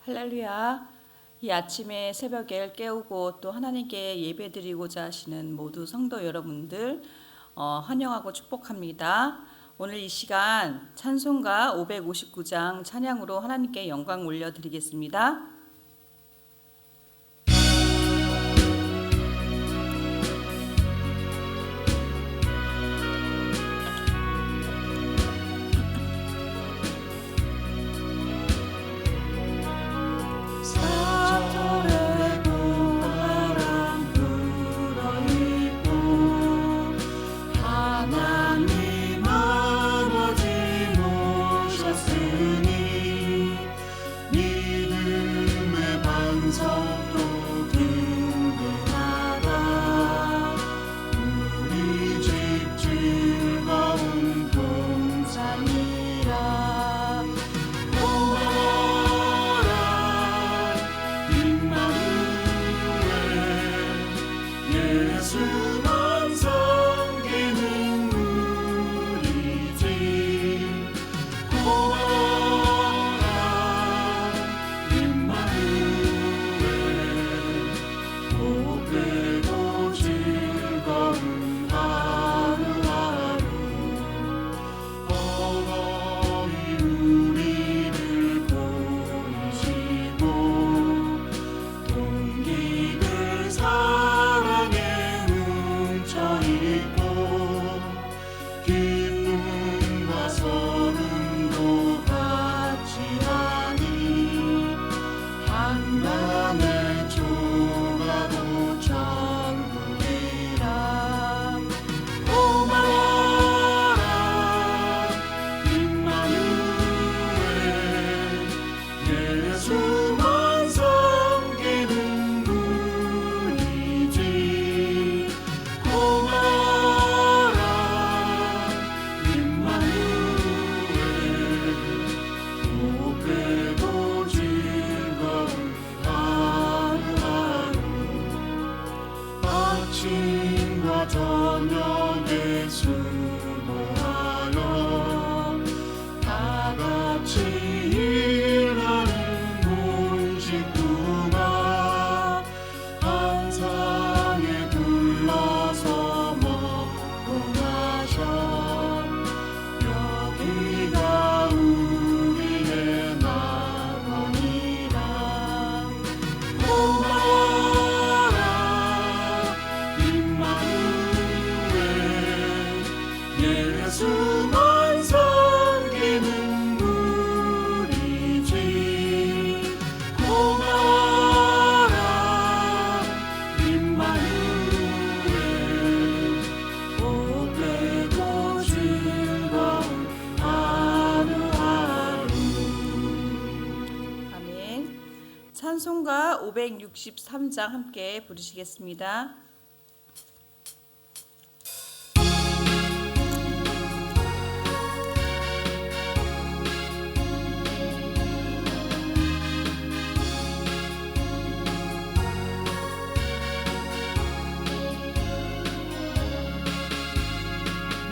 할렐루야. 이 아침에 새벽에 깨우고 또 하나님께 예배드리고자 하시는 모두 성도 여러분들 환영하고 축복합니다. 오늘 이 시간 찬송가 559장 찬양으로 하나님께 영광 올려드리겠습니다. 저녁에 수고하여 다 같이 일하는 온 식구가 한 상에 둘러서 먹고 마셔 여기가 우리의 낙원이라 예수만 섬기는 우리지 고마워라 임마누엘 복되고 즐거운 하루하루. 아멘. 찬송가 563장 함께 부르시겠습니다.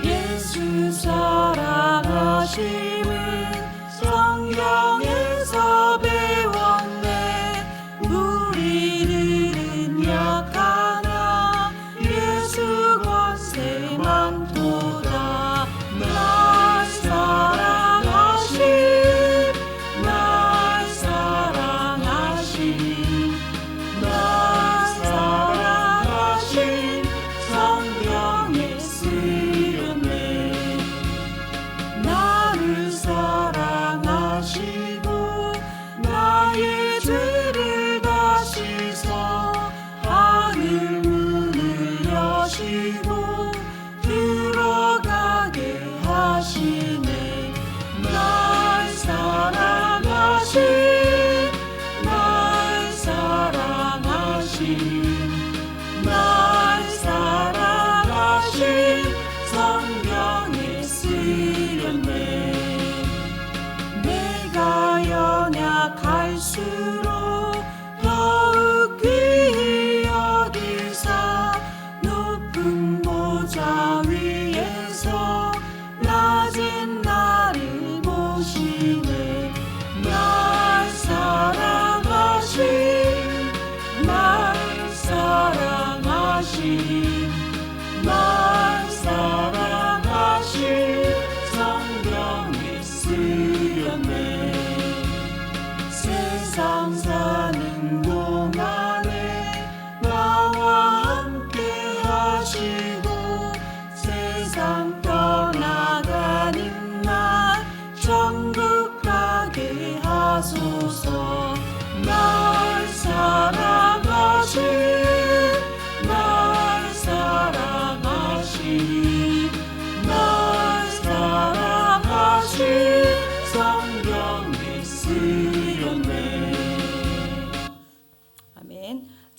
예수 사랑하심을 성경에서 배웠네. 우리들은 약하나 예수 권세 많도다. 날 사랑하심 날 사랑하심 날 사랑하심 성경에 쓰였네. 나를 사랑하신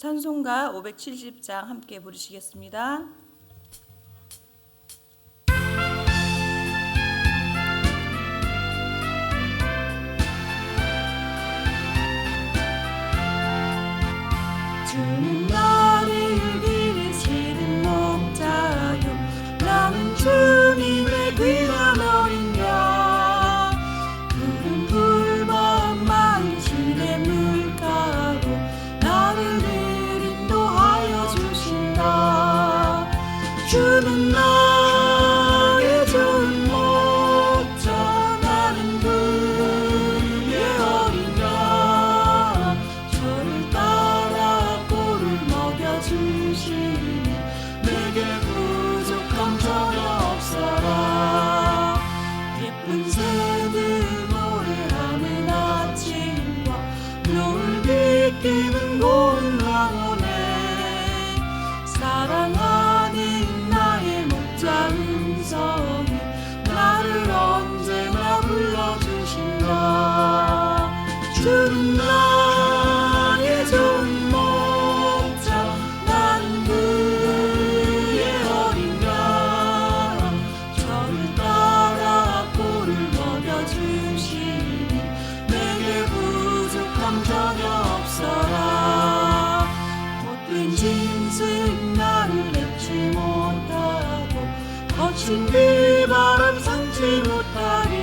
찬송가 570장 함께 부르시겠습니다. 주는 나를 기르시는 목자요 나는 주님의 귀한 어린 양 푸른 풀밭 많으시네 물가로 나를 늘 인도하여 주신다 주는 나의 좋은 목자 나는 그의 어린 양 저를 따라 꼴을 먹여주시니 내게 부족함 전혀 없어라 예쁜 새들 노래하는 아침과 노을 비끼는 고운 황혼에 사랑하는 나의 목자 음성이 나를 언제나 불러주신다 주는 나의 좋은 목자 나는 그의 어린 양 저를 따라 꼴을 먹여주시니 내게 부족함 전혀 없어라 못된 짐승 나를 냅지 못하고 거친 비바람 삼지 못하리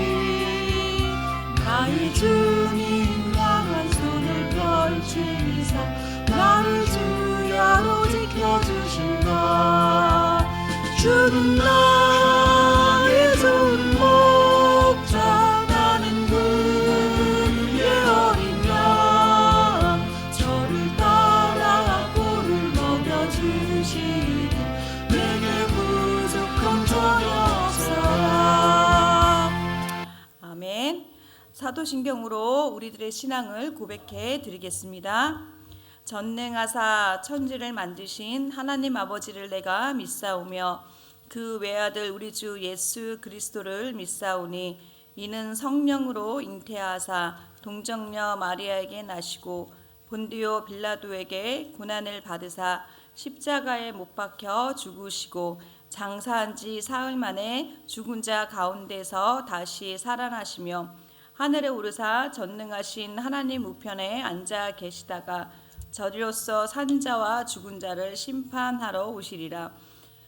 나의 주님 향한 손을 펼치사 나를 주야로 지켜주신다 주는 나의 좋은 목자 나는 그의 어린 양 저를 따라 꼴을 먹여주시니 내게 부족함 전혀 없어라 아멘. 사도신경으로 우리들의 신앙을 고백해 드리겠습니다. 전능하사 천지를 만드신 하나님 아버지를 내가 믿사오며 그 외아들 우리 주 예수 그리스도를 믿사오니 이는 성령으로 잉태하사 동정녀 마리아에게 나시고 본디오 빌라도에게 고난을 받으사 십자가에 못 박혀 죽으시고 장사한 지 사흘 만에 죽은 자 가운데서 다시 살아나시며 하늘에 오르사 전능하신 하나님 우편에 앉아 계시다가 저리로서 산 자와 죽은 자를 심판하러 오시리라.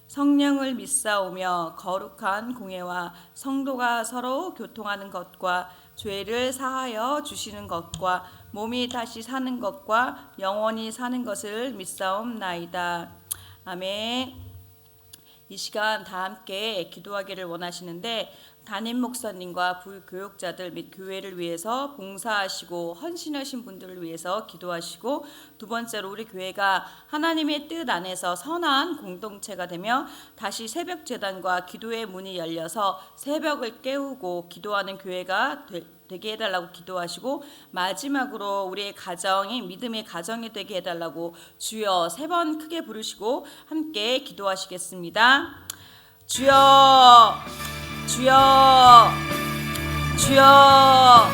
성령을 믿사오며 거룩한 공회와 성도가 서로 교통하는 것과 죄를 사하여 주시는 것과 몸이 다시 사는 것과 영원히 사는 것을 믿사옵나이다. 아멘. 이 시간 다 함께 기도하기를 원하시는데 담임 목사님과 부교육자들 및 교회를 위해서 봉사하시고 헌신하신 분들을 위해서 기도하시고 두 번째로 우리 교회가 하나님의 뜻 안에서 선한 공동체가 되며 다시 새벽 제단과 기도의 문이 열려서 새벽을 깨우고 기도하는 교회가 되게 해달라고 기도하시고 마지막으로 우리의 가정이 믿음의 가정이 되게 해달라고 주여 3번 크게 부르시고 함께 기도하시겠습니다. 주여 주여 주여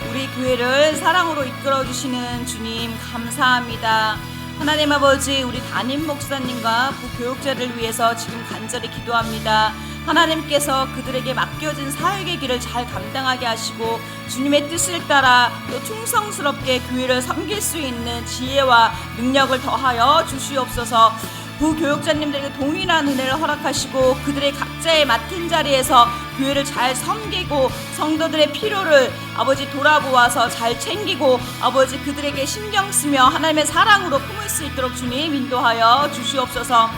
우리 교회를 사랑으로 이끌어 주시는 주님 감사합니다. 하나님 아버지 우리 담임 목사님과 부교육자를 위해서 지금 간절히 기도합니다. 하나님께서 그들에게 맡겨진 사역의 길을 잘 감당하게 하시고 주님의 뜻을 따라 또 충성스럽게 교회를 섬길 수 있는 지혜와 능력을 더하여 주시옵소서. 부교육자님들에게 동일한 은혜를 허락하시고 그들의 각자의 맡은 자리에서 교회를 잘 섬기고 성도들의 필요를 아버지 돌아보아서 잘 챙기고 아버지 그들에게 신경 쓰며 하나님의 사랑으로 품을 수 있도록 주님 인도하여 주시옵소서.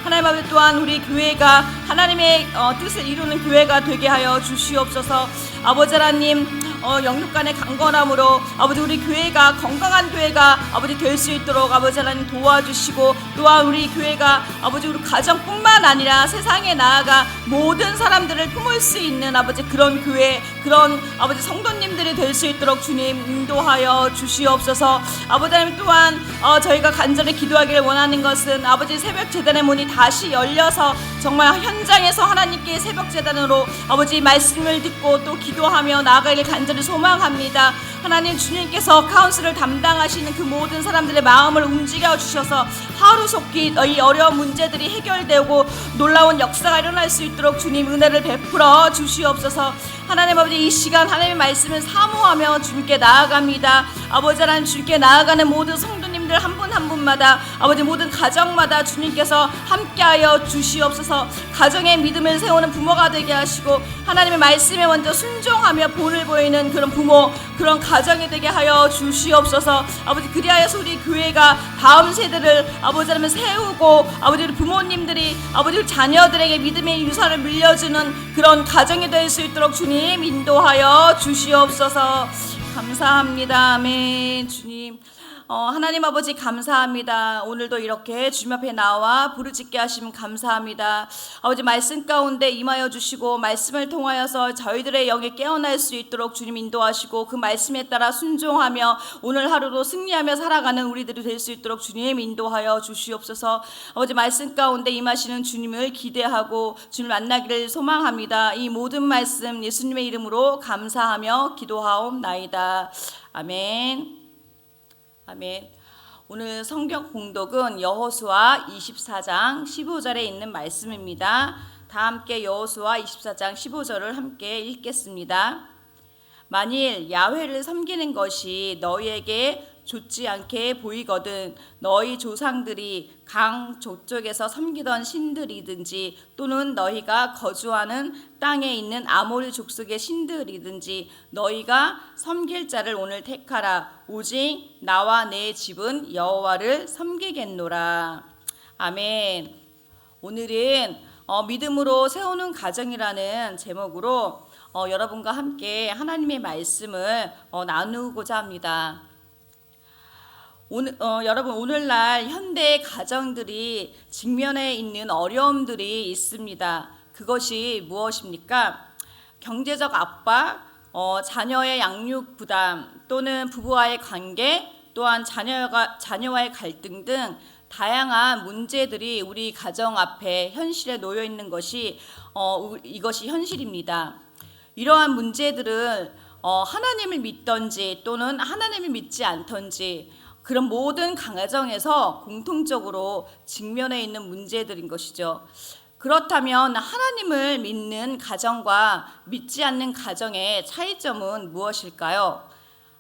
하나님 아버지 또한 우리 교회가 하나님의 뜻을 이루는 교회가 되게 하여 주시옵소서. 아버지 하나님 영육간의 강건함으로 아버지 우리 교회가 건강한 교회가 아버지 될 수 있도록 아버지 하나님 도와주시고 또한 우리 교회가 아버지 우리 가정뿐만 아니라 세상에 나아가 모든 사람들을 품을 수 있는 아버지 그런 교회 그런 아버지 성도님들이 될 수 있도록 주님 인도하여 주시옵소서. 아버지 하나님 또한 저희가 간절히 기도하기를 원하는 것은 아버지 새벽 제단의 문이 다시 열려서 정말 현장에서 하나님께 새벽 제단으로 아버지 말씀을 듣고 또 기도하며 나아가길 간절히 간절히 소망합니다. 하나님, 주님께서 카운슬을 담당하시는 그 모든 사람들의 마음을 움직여 주셔서 하루속히 이 어려운 문제들이 해결되고 놀라운 역사가 일어날 수 있도록 주님 은혜를 베풀어 주시옵소서. 하나님 아버지, 이 시간 하나님의 말씀을 사모하며 주님께 나아갑니다. 아버지 하나님, 주님께 나아가는 모든 성도님들 한 분 한 분마다, 아버지 모든 가정마다 주님께서 함께하여 주시옵소서. 가정의 믿음을 세우는 부모가 되게 하시고, 하나님의 말씀에 먼저 순종하며 본을 보이는 그런 부모, 그런 가정이 되게 하여 주시옵소서. 아버지, 그리하여서 우리 교회가 다음 세대를 아버지 하나님 세우고, 아버지 우리 부모님들이 아버지 우리 자녀들에게 믿음의 유산을 물려주는 그런 가정이 될 수 있도록 주님 인도하여 주시옵소서. 감사합니다. 아멘. 주님, 하나님 아버지 감사합니다. 오늘도 이렇게 주님 앞에 나와 부르짖게 하심 감사합니다. 아버지, 말씀 가운데 임하여 주시고 말씀을 통하여서 저희들의 영에 깨어날 수 있도록 주님 인도하시고, 그 말씀에 따라 순종하며 오늘 하루도 승리하며 살아가는 우리들이 될 수 있도록 주님 인도하여 주시옵소서. 아버지, 말씀 가운데 임하시는 주님을 기대하고 주님 만나기를 소망합니다. 이 모든 말씀 예수님의 이름으로 감사하며 기도하옵나이다. 아멘. 아멘. 오늘 성경 봉독은 여호수아 24장 15절에 있는 말씀입니다. 다 함께 여호수아 24장 15절을 함께 읽겠습니다. 만일 야훼를 섬기는 것이 너희에게 좋지 않게 보이거든 너희 조상들이 강 저쪽에서 섬기던 신들이든지 또는 너희가 거주하는 땅에 있는 아모리 족속의 신들이든지 너희가 섬길 자를 오늘 택하라. 오직 나와 내 집은 여호와를 섬기겠노라. 아멘. 오늘은 믿음으로 세우는 가정이라는 제목으로 여러분과 함께 하나님의 말씀을 나누고자 합니다. 여러분, 오늘날 현대 가정들이 직면해 있는 어려움들이 있습니다. 그것이 무엇입니까? 경제적 압박, 자녀의 양육 부담, 또는 부부와의 관계, 또한 자녀와의 갈등 등 다양한 문제들이 우리 가정 앞에 현실에 놓여 있는 것이 이것이 현실입니다. 이러한 문제들을 하나님을 믿던지 또는 하나님을 믿지 않던지 그런 모든 가정에서 공통적으로 직면해 있는 문제들인 것이죠. 그렇다면 하나님을 믿는 가정과 믿지 않는 가정의 차이점은 무엇일까요?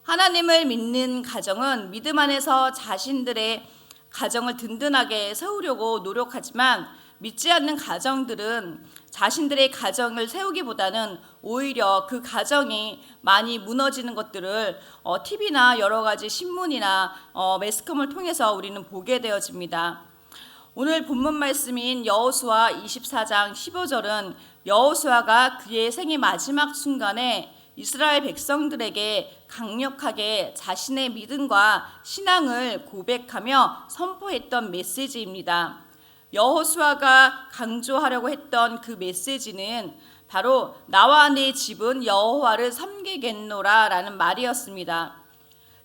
하나님을 믿는 가정은 믿음 안에서 자신들의 가정을 든든하게 세우려고 노력하지만, 믿지 않는 가정들은 자신들의 가정을 세우기보다는 오히려 그 가정이 많이 무너지는 것들을 TV나 여러 가지 신문이나 매스컴을 통해서 우리는 보게 되어집니다. 오늘 본문 말씀인 여호수아 24장 15절은 여호수아가 그의 생의 마지막 순간에 이스라엘 백성들에게 강력하게 자신의 믿음과 신앙을 고백하며 선포했던 메시지입니다. 여호수아가 강조하려고 했던 그 메시지는 바로 나와 네 집은 여호와를 섬기겠노라 라는 말이었습니다.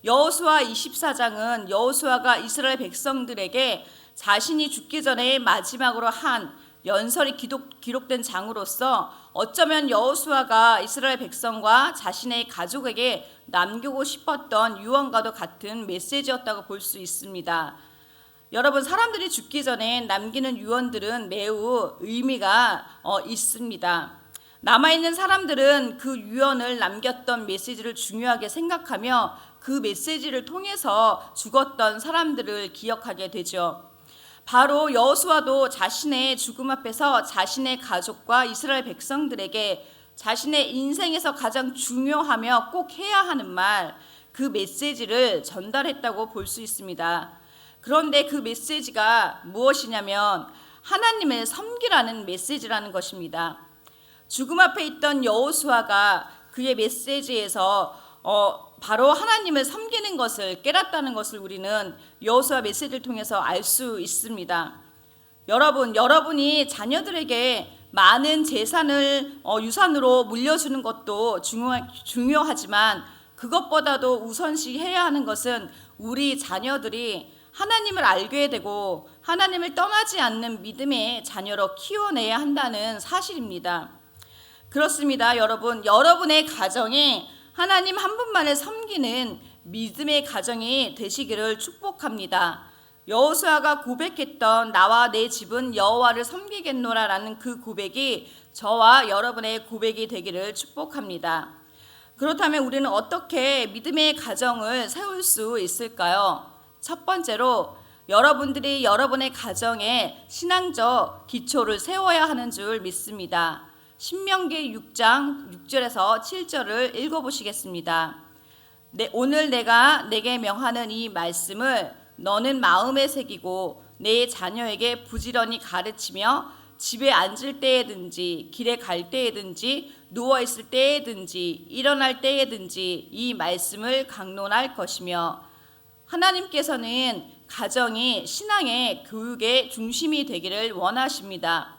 여호수아 24장은 여호수아가 이스라엘 백성들에게 자신이 죽기 전에 마지막으로 한 연설이 기록된 장으로서 어쩌면 여호수아가 이스라엘 백성과 자신의 가족에게 남기고 싶었던 유언과도 같은 메시지였다고 볼 수 있습니다. 여러분, 사람들이 죽기 전에 남기는 유언들은 매우 의미가 있습니다. 남아있는 사람들은 그 유언을 남겼던 메시지를 중요하게 생각하며 그 메시지를 통해서 죽었던 사람들을 기억하게 되죠. 바로 여호수아도 자신의 죽음 앞에서 자신의 가족과 이스라엘 백성들에게 자신의 인생에서 가장 중요하며 꼭 해야 하는 말, 그 메시지를 전달했다고 볼 수 있습니다. 그런데 그 메시지가 무엇이냐면 하나님을 섬기라는 메시지라는 것입니다. 죽음 앞에 있던 여호수아가 그의 메시지에서 바로 하나님을 섬기는 것을 깨닫다는 것을 우리는 여호수아 메시지를 통해서 알 수 있습니다. 여러분이 자녀들에게 많은 재산을 유산으로 물려주는 것도 중요하지만 그것보다도 우선시 해야 하는 것은 우리 자녀들이 하나님을 알게 되고 하나님을 떠나지 않는 믿음의 자녀로 키워내야 한다는 사실입니다. 그렇습니다. 여러분의 가정에 하나님 한 분만을 섬기는 믿음의 가정이 되시기를 축복합니다. 여호수아가 고백했던 나와 내 집은 여호와를 섬기겠노라라는 그 고백이 저와 여러분의 고백이 되기를 축복합니다. 그렇다면 우리는 어떻게 믿음의 가정을 세울 수 있을까요? 첫 번째로 여러분들이 여러분의 가정에 신앙적 기초를 세워야 하는 줄 믿습니다. 신명기 6장 6절에서 7절을 읽어보시겠습니다. 오늘 내가 내게 명하는 이 말씀을 너는 마음에 새기고 내 자녀에게 부지런히 가르치며 집에 앉을 때에든지 길에 갈 때에든지 누워있을 때에든지 일어날 때에든지 이 말씀을 강론할 것이며, 하나님께서는 가정이 신앙의 교육의 중심이 되기를 원하십니다.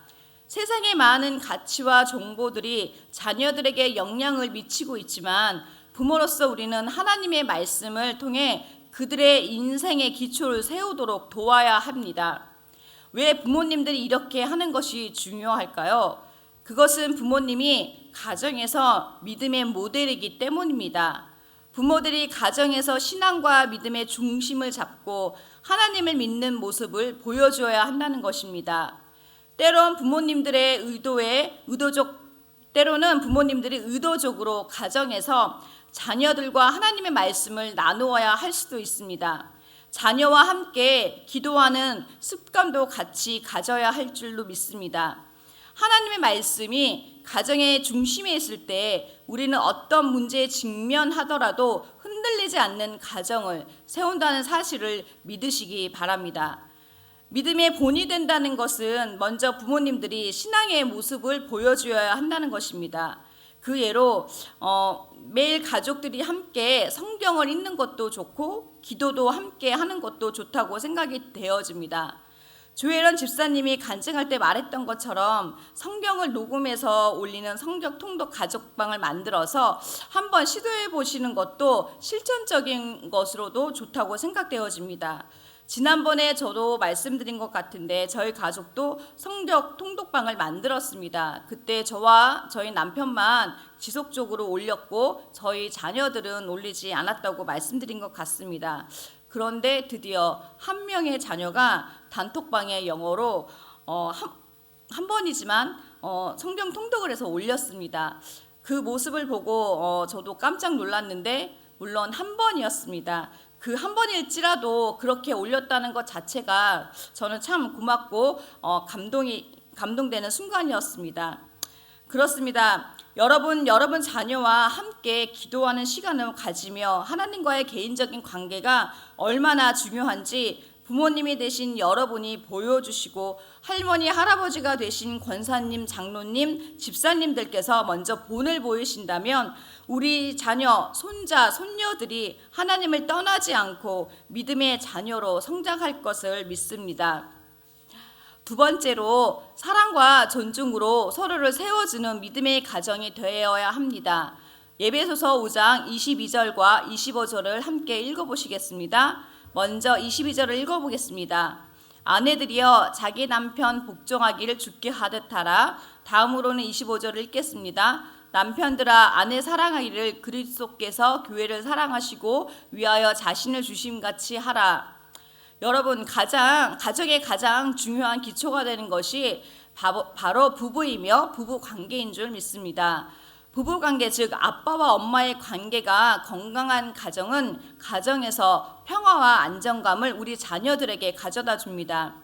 세상의 많은 가치와 정보들이 자녀들에게 영향을 미치고 있지만 부모로서 우리는 하나님의 말씀을 통해 그들의 인생의 기초를 세우도록 도와야 합니다. 왜 부모님들이 이렇게 하는 것이 중요할까요? 그것은 부모님이 가정에서 믿음의 모델이기 때문입니다. 부모들이 가정에서 신앙과 믿음의 중심을 잡고 하나님을 믿는 모습을 보여줘야 한다는 것입니다. 때로는 부모님들의 때로는 부모님들이 의도적으로 가정에서 자녀들과 하나님의 말씀을 나누어야 할 수도 있습니다. 자녀와 함께 기도하는 습관도 같이 가져야 할 줄로 믿습니다. 하나님의 말씀이 가정의 중심에 있을 때 우리는 어떤 문제에 직면하더라도 흔들리지 않는 가정을 세운다는 사실을 믿으시기 바랍니다. 믿음의 본이 된다는 것은 먼저 부모님들이 신앙의 모습을 보여주어야 한다는 것입니다. 그 예로 매일 가족들이 함께 성경을 읽는 것도 좋고 기도도 함께 하는 것도 좋다고 생각이 되어집니다. 조혜련 집사님이 간증할 때 말했던 것처럼 성경을 녹음해서 올리는 성경 통독 가족방을 만들어서 한번 시도해 보시는 것도 실천적인 것으로도 좋다고 생각되어집니다. 지난번에 저도 말씀드린 것 같은데 저희 가족도 성경 통독방을 만들었습니다. 그때 저와 저희 남편만 지속적으로 올렸고 저희 자녀들은 올리지 않았다고 말씀드린 것 같습니다. 그런데 드디어 한 명의 자녀가 단톡방에 영어로 한 번이지만 성경 통독을 해서 올렸습니다. 그 모습을 보고 저도 깜짝 놀랐는데 물론 한 번이었습니다. 그 한 번일지라도 그렇게 올렸다는 것 자체가 저는 참 고맙고 감동되는 순간이었습니다. 그렇습니다. 여러분 자녀와 함께 기도하는 시간을 가지며 하나님과의 개인적인 관계가 얼마나 중요한지 부모님이 되신 여러분이 보여주시고 할머니, 할아버지가 되신 권사님, 장로님, 집사님들께서 먼저 본을 보이신다면 우리 자녀, 손자, 손녀들이 하나님을 떠나지 않고 믿음의 자녀로 성장할 것을 믿습니다. 두 번째로 사랑과 존중으로 서로를 세워주는 믿음의 가정이 되어야 합니다. 에베소서 5장 22절과 25절을 함께 읽어보시겠습니다. 먼저 22절을 읽어보겠습니다. 아내들이여 자기 남편 복종하기를 주께 하듯 하라. 다음으로는 25절을 읽겠습니다. 남편들아 아내 사랑하기를 그리스도께서 교회를 사랑하시고 위하여 자신을 주심같이 하라. 여러분, 가정의 가장 중요한 기초가 되는 것이 바로 부부이며 부부 관계인 줄 믿습니다. 부부 관계, 즉 아빠와 엄마의 관계가 건강한 가정은 가정에서 평화와 안정감을 우리 자녀들에게 가져다 줍니다.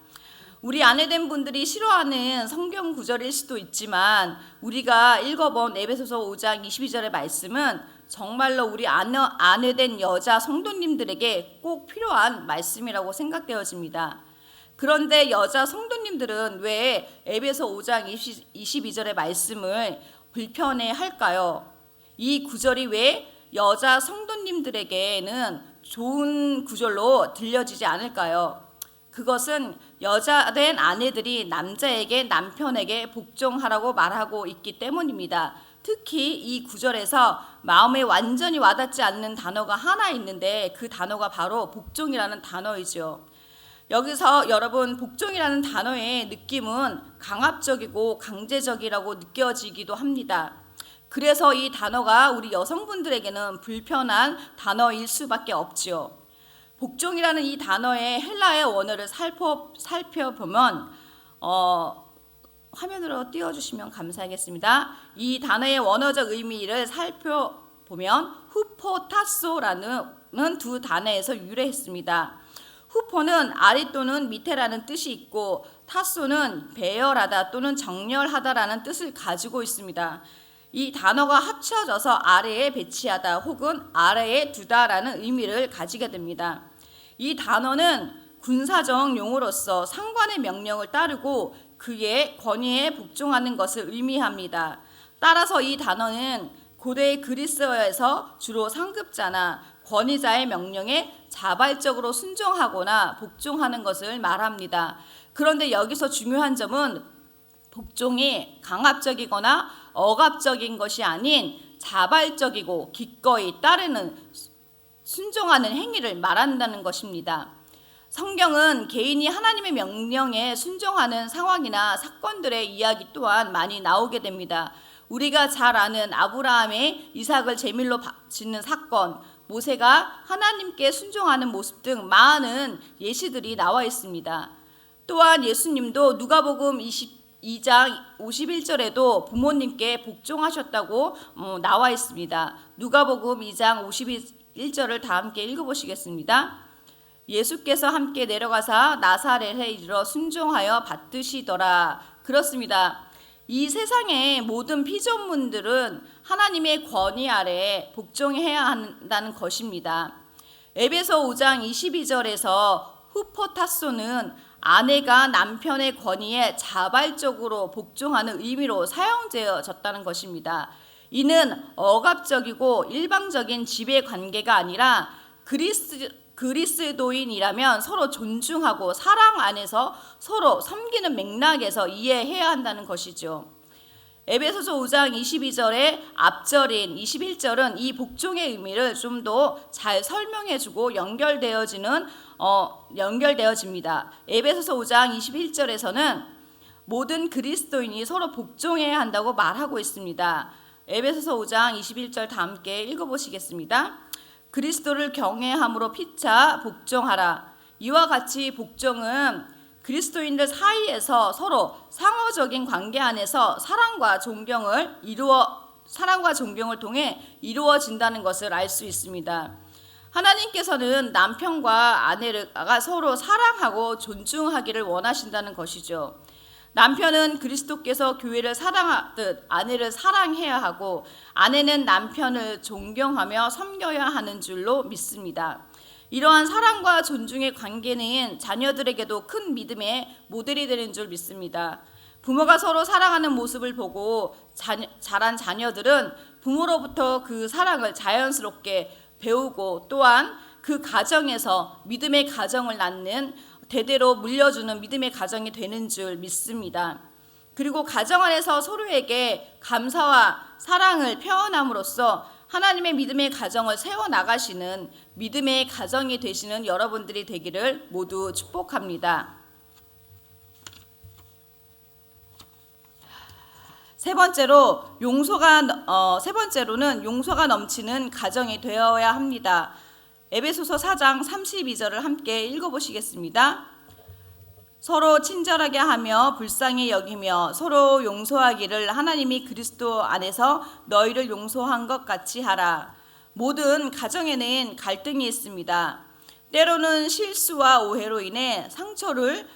우리 아내된 분들이 싫어하는 성경 구절일 수도 있지만 우리가 읽어본 에베소서 5장 22절의 말씀은 정말로 우리 아내된 여자 성도님들에게 꼭 필요한 말씀이라고 생각되어집니다. 그런데 여자 성도님들은 왜 에베소 5장 22절의 말씀을 불편해할까요? 이 구절이 왜 여자 성도님들에게는 좋은 구절로 들려지지 않을까요? 그것은 여자된 아내들이 남자에게, 남편에게 복종하라고 말하고 있기 때문입니다. 특히 이 구절에서 마음에 완전히 와닿지 않는 단어가 하나 있는데 그 단어가 바로 복종이라는 단어이죠. 여기서 여러분, 복종이라는 단어의 느낌은 강압적이고 강제적이라고 느껴지기도 합니다. 그래서 이 단어가 우리 여성분들에게는 불편한 단어일 수밖에 없지요. 복종이라는 이 단어의 헬라의 원어를 살펴보면 화면으로 띄워주시면 감사하겠습니다. 이 단어의 원어적 의미를 살펴보면 후포타소라는 두 단어에서 유래했습니다. 후포는 아래 또는 밑에라는 뜻이 있고 타소는 배열하다 또는 정렬하다라는 뜻을 가지고 있습니다. 이 단어가 합쳐져서 아래에 배치하다 혹은 아래에 두다라는 의미를 가지게 됩니다. 이 단어는 군사적 용어로서 상관의 명령을 따르고 그의 권위에 복종하는 것을 의미합니다. 따라서 이 단어는 고대 그리스어에서 주로 상급자나 권위자의 명령에 자발적으로 순종하거나 복종하는 것을 말합니다. 그런데 여기서 중요한 점은 복종이 강압적이거나 억압적인 것이 아닌 자발적이고 기꺼이 따르는 순종하는 행위를 말한다는 것입니다. 성경은 개인이 하나님의 명령에 순종하는 상황이나 사건들의 이야기 또한 많이 나오게 됩니다. 우리가 잘 아는 아브라함의 이삭을 제물로 바치는 사건, 모세가 하나님께 순종하는 모습 등 많은 예시들이 나와 있습니다. 또한 예수님도 누가복음 22장 51절에도 부모님께 복종하셨다고 나와 있습니다. 누가복음 2장 51절을 다 함께 읽어보시겠습니다. 예수께서 함께 내려가사 나사렛에 이르러 순종하여 받드시더라. 그렇습니다. 이 세상의 모든 피조물들은 하나님의 권위 아래 복종해야 한다는 것입니다. 에베소 5장 22절에서 후포타소는 아내가 남편의 권위에 자발적으로 복종하는 의미로 사용되어졌다는 것입니다. 이는 억압적이고 일방적인 지배 관계가 아니라 그리스도인이라면 서로 존중하고 사랑 안에서 서로 섬기는 맥락에서 이해해야 한다는 것이죠. 에베소서 5장 22절의 앞절인 21절은 이 복종의 의미를 좀 더 잘 설명해주고 연결되어집니다. 에베소서 5장 21절에서는 모든 그리스도인이 서로 복종해야 한다고 말하고 있습니다. 에베소서 5장 21절 다 함께 읽어보시겠습니다. 그리스도를 경외함으로 피차 복종하라. 이와 같이 복종은 그리스도인들 사이에서 서로 상호적인 관계 안에서 사랑과 존경을 통해 이루어진다는 것을 알 수 있습니다. 하나님께서는 남편과 아내가 서로 사랑하고 존중하기를 원하신다는 것이죠. 남편은 그리스도께서 교회를 사랑하듯 아내를 사랑해야 하고 아내는 남편을 존경하며 섬겨야 하는 줄로 믿습니다. 이러한 사랑과 존중의 관계는 자녀들에게도 큰 믿음의 모델이 되는 줄 믿습니다. 부모가 서로 사랑하는 모습을 보고 자란 자녀들은 부모로부터 그 사랑을 자연스럽게 배우고 또한 그 가정에서 믿음의 가정을 낳는 대대로 물려주는 믿음의 가정이 되는 줄 믿습니다. 그리고 가정 안에서 서로에게 감사와 사랑을 표현함으로써 하나님의 믿음의 가정을 세워나가시는 믿음의 가정이 되시는 여러분들이 되기를 모두 축복합니다. 세 번째로는 용서가 넘치는 가정이 되어야 합니다. 에베소서 4장 32절을 함께 읽어보시겠습니다. 서로 친절하게 하며 불쌍히 여기며 서로 용서하기를 하나님이 그리스도 안에서 너희를 용서한 것 같이 하라. 모든 가정에는 갈등이 있습니다. 때로는 실수와 오해로 인해 상처를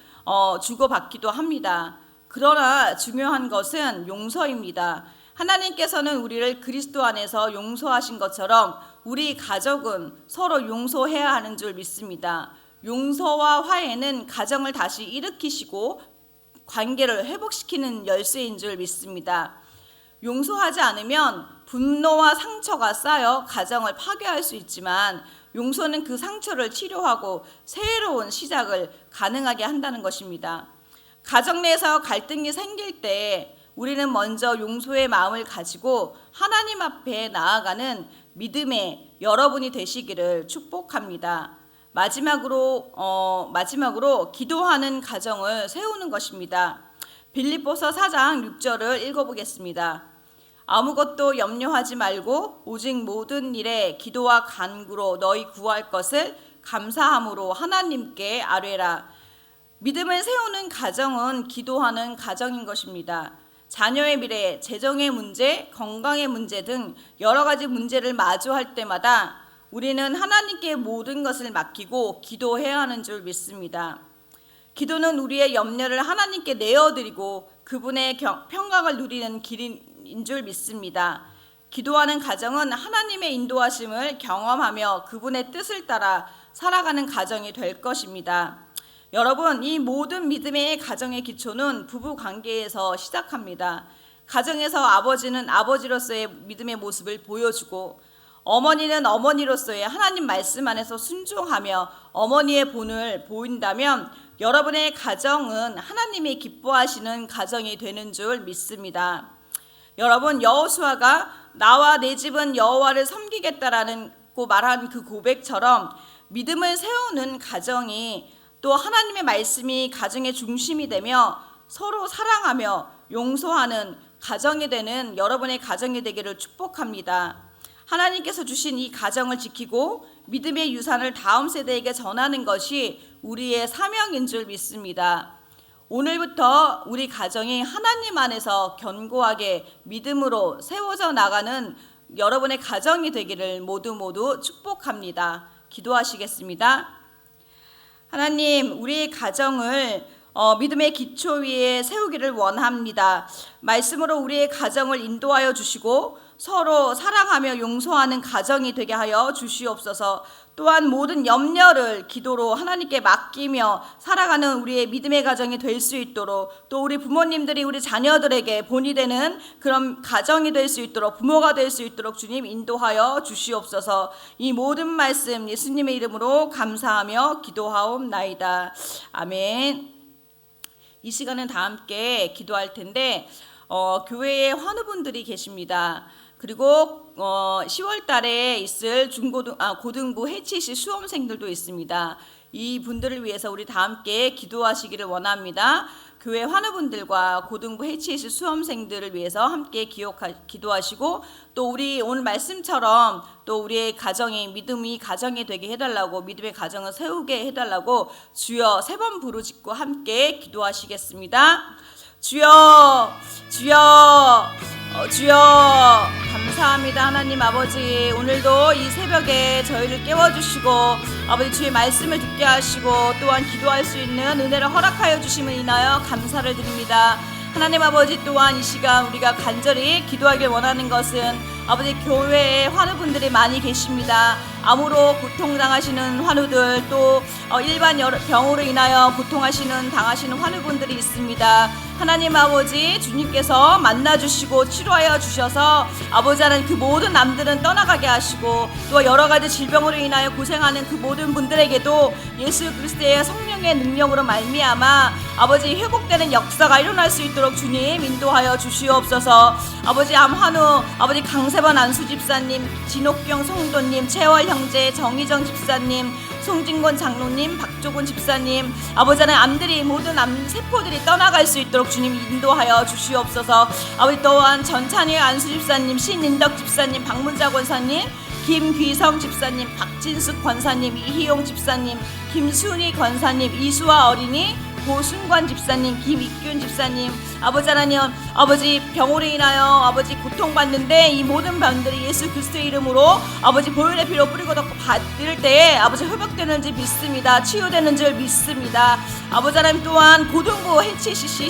주고받기도 합니다. 그러나 중요한 것은 용서입니다. 하나님께서는 우리를 그리스도 안에서 용서하신 것처럼 우리 가족은 서로 용서해야 하는 줄 믿습니다. 용서와 화해는 가정을 다시 일으키시고 관계를 회복시키는 열쇠인 줄 믿습니다. 용서하지 않으면 분노와 상처가 쌓여 가정을 파괴할 수 있지만 용서는 그 상처를 치료하고 새로운 시작을 가능하게 한다는 것입니다. 가정 내에서 갈등이 생길 때 우리는 먼저 용서의 마음을 가지고 하나님 앞에 나아가는 믿음의 여러분이 되시기를 축복합니다. 마지막으로 기도하는 가정을 세우는 것입니다. 빌립보서 4장 6절을 읽어보겠습니다. 아무것도 염려하지 말고 오직 모든 일에 기도와 간구로 너희 구할 것을 감사함으로 하나님께 아뢰라. 믿음을 세우는 가정은 기도하는 가정인 것입니다. 자녀의 미래, 재정의 문제, 건강의 문제 등 여러 가지 문제를 마주할 때마다 우리는 하나님께 모든 것을 맡기고 기도해야 하는 줄 믿습니다. 기도는 우리의 염려를 하나님께 내어드리고 그분의 평강을 누리는 길인 줄 믿습니다. 기도하는 가정은 하나님의 인도하심을 경험하며 그분의 뜻을 따라 살아가는 가정이 될 것입니다. 여러분, 이 모든 믿음의 가정의 기초는 부부 관계에서 시작합니다. 가정에서 아버지는 아버지로서의 믿음의 모습을 보여주고 어머니는 어머니로서의 하나님 말씀 안에서 순종하며 어머니의 본을 보인다면 여러분의 가정은 하나님이 기뻐하시는 가정이 되는 줄 믿습니다. 여러분, 여호수아가 나와 내 집은 여호와를 섬기겠다라는 말한 그 고백처럼 믿음을 세우는 가정이 또 하나님의 말씀이 가정의 중심이 되며 서로 사랑하며 용서하는 가정이 되는 여러분의 가정이 되기를 축복합니다. 하나님께서 주신 이 가정을 지키고 믿음의 유산을 다음 세대에게 전하는 것이 우리의 사명인 줄 믿습니다. 오늘부터 우리 가정이 하나님 안에서 견고하게 믿음으로 세워져 나가는 여러분의 가정이 되기를 모두 축복합니다. 기도하시겠습니다. 하나님, 우리의 가정을 믿음의 기초 위에 세우기를 원합니다. 말씀으로 우리의 가정을 인도하여 주시고 서로 사랑하며 용서하는 가정이 되게 하여 주시옵소서. 또한 모든 염려를 기도로 하나님께 맡기며 살아가는 우리의 믿음의 가정이 될 수 있도록, 또 우리 부모님들이 우리 자녀들에게 본이 되는 그런 가정이 될 수 있도록, 부모가 될 수 있도록 주님 인도하여 주시옵소서. 이 모든 말씀 예수님의 이름으로 감사하며 기도하옵나이다. 아멘. 이 시간은 다 함께 기도할 텐데 교회에 환우분들이 계십니다. 그리고 10월 달에 있을 고등부 HEC 수험생들도 있습니다. 이 분들을 위해서 우리 다 함께 기도하시기를 원합니다. 교회 환우분들과 고등부 HEC 수험생들을 위해서 함께 기도하시고, 또 우리 오늘 말씀처럼 또 우리의 가정이 믿음이 가정이 되게 해달라고, 믿음의 가정을 세우게 해달라고 주여 3번 부르짖고 함께 기도하시겠습니다. 주여, 주여, 주여. 감사합니다. 하나님 아버지, 오늘도 이 새벽에 저희를 깨워주시고 아버지 주의 말씀을 듣게 하시고 또한 기도할 수 있는 은혜를 허락하여 주심을 인하여 감사를 드립니다. 하나님 아버지, 또한 이 시간 우리가 간절히 기도하길 원하는 것은 아버지 교회에 환우분들이 많이 계십니다. 암으로 고통당하시는 환우들, 또 일반 병으로 인하여 당하시는 환우분들이 있습니다. 하나님 아버지, 주님께서 만나주시고 치료하여 주셔서 아버지 하나님 그 모든 남들은 떠나가게 하시고, 또 여러 가지 질병으로 인하여 고생하는 그 모든 분들에게도 예수 그리스도의 성령의 능력으로 말미암아 아버지 회복되는 역사가 일어날 수 있도록 주님 인도하여 주시옵소서. 아버지 암환우, 아버지 강세번 안수 집사님, 진옥경 성도님, 채월 형제, 정희정 집사님, 송진권 장로님, 박조곤 집사님, 아버지 하나님 암들이 모든 암세포들이 떠나갈 수 있도록 주님 인도하여 주시옵소서. 아버지 또한 전찬희 안수 집사님, 신인덕 집사님, 박문자 권사님, 김귀성 집사님, 박진숙 권사님, 이희용 집사님, 김순희 권사님, 이수아 어린이, 고순관 집사님, 김익균 집사님, 아버지 하나님, 아버지 병으로 인하여 아버지 고통받는데 이 모든 병들이 예수 그리스도의 이름으로 아버지 보혈의 피로 뿌리고 덮고 받을 때에 아버지 회복되는 줄 믿습니다. 치유되는 줄 믿습니다. 아버지 하나님, 또한 고등부 HEC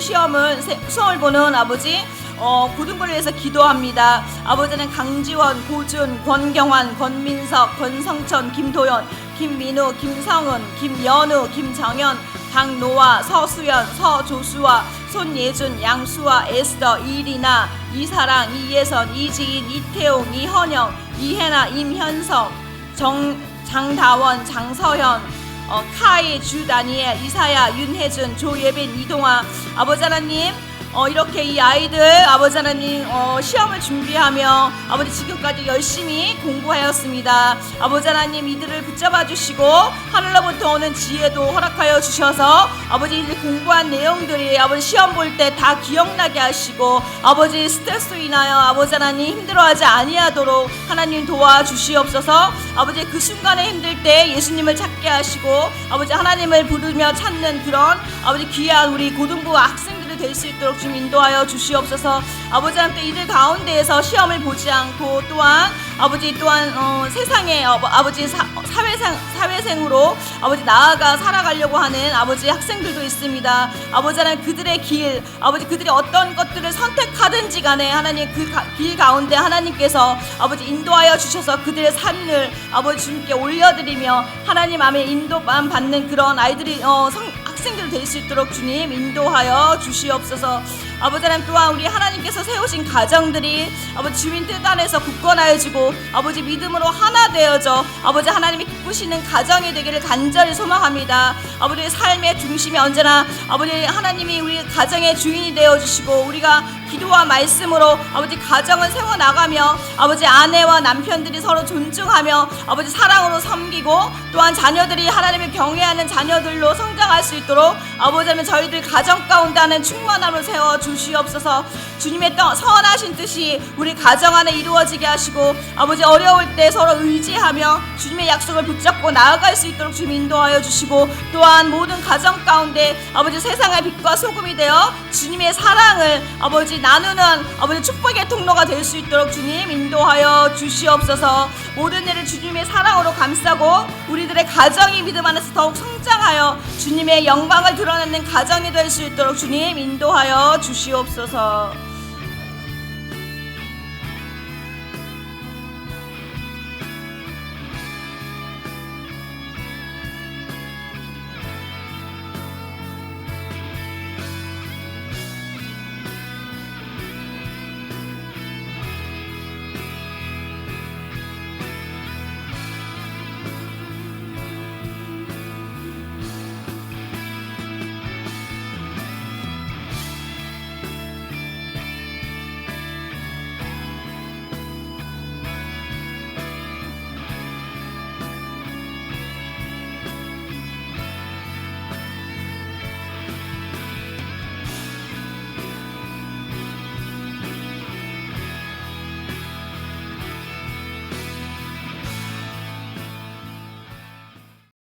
수험을 보는 아버지 고등부를 위해서 기도합니다. 아버지는 강지원, 고준, 권경환, 권민석, 권성천, 김도연, 김민우, 김성은, 김연우, 김정현, 강노아, 서수연, 서조수아, 손예준, 양수아, 에스더, 이리나, 이사랑, 이예선, 이지인, 이태용, 이헌영, 이혜나, 임현성, 장다원, 장서현, 카이, 주다니엘, 이사야, 윤혜준, 조예빈, 이동아. 아버지 하나님, 이렇게 이 아이들 아버지 하나님 시험을 준비하며 아버지 지금까지 열심히 공부하였습니다. 아버지 하나님 이들을 붙잡아 주시고 하늘로부터 오는 지혜도 허락하여 주셔서 아버지 이들 공부한 내용들이 아버지 시험 볼 때 다 기억나게 하시고 아버지 스트레스로 인하여 아버지 하나님 힘들어하지 아니하도록 하나님 도와주시옵소서. 아버지 그 순간에 힘들 때 예수님을 찾게 하시고 아버지 하나님을 부르며 찾는 그런 아버지 귀한 우리 고등부 학생들이 될 수 있도록 좀 인도하여 주시옵소서. 아버지 하나님 또 이들 가운데에서 시험을 보지 않고 또한 아버지 또한 세상에 아버지 사회생으로 아버지 나아가 살아가려고 하는 아버지 학생들도 있습니다. 아버지 하나님 그들의 길 아버지 그들이 어떤 것들을 선택하든지 간에 하나님 그 길 가운데 하나님께서 아버지 인도하여 주셔서 그들의 삶을 아버지 주님께 올려드리며 하나님 아멘 인도만 받는 그런 아이들이 학생들 될 수 있도록 주님 인도하여 주시옵소서. 아버지 하나님 또한 우리 하나님께서 세우신 가정들이 아버지 주민 뜻 안에서 굳건하여지고 아버지 믿음으로 하나 되어져 아버지 하나님이 기쁘시는 가정이 되기를 간절히 소망합니다. 아버지의 삶의 중심이 언제나 아버지 하나님이 우리 가정의 주인이 되어주시고 우리가 기도와 말씀으로 아버지 가정을 세워나가며 아버지 아내와 남편들이 서로 존중하며 아버지 사랑으로 섬기고 또한 자녀들이 하나님을 경외하는 자녀들로 성장할 수 있도록 아버지 하나님 저희들 가정 가운데 하는 충만함을 세워 주시옵소서. 주님의 선하신 뜻이 우리 가정 안에 이루어지게 하시고 아버지 어려울 때 서로 의지하며 주님의 약속을 붙잡고 나아갈 수 있도록 주님 인도하여 주시고 또한 모든 가정 가운데 아버지 세상의 빛과 소금이 되어 주님의 사랑을 아버지 나누는 아버지 축복의 통로가 될 수 있도록 주님 인도하여 주시옵소서. 모든 일을 주님의 사랑으로 감싸고 우리들의 가정이 믿음 안에서 더욱 성장하여 주님의 영광을 드러내는 가정이 될 수 있도록 주님 인도하여 주시옵소서.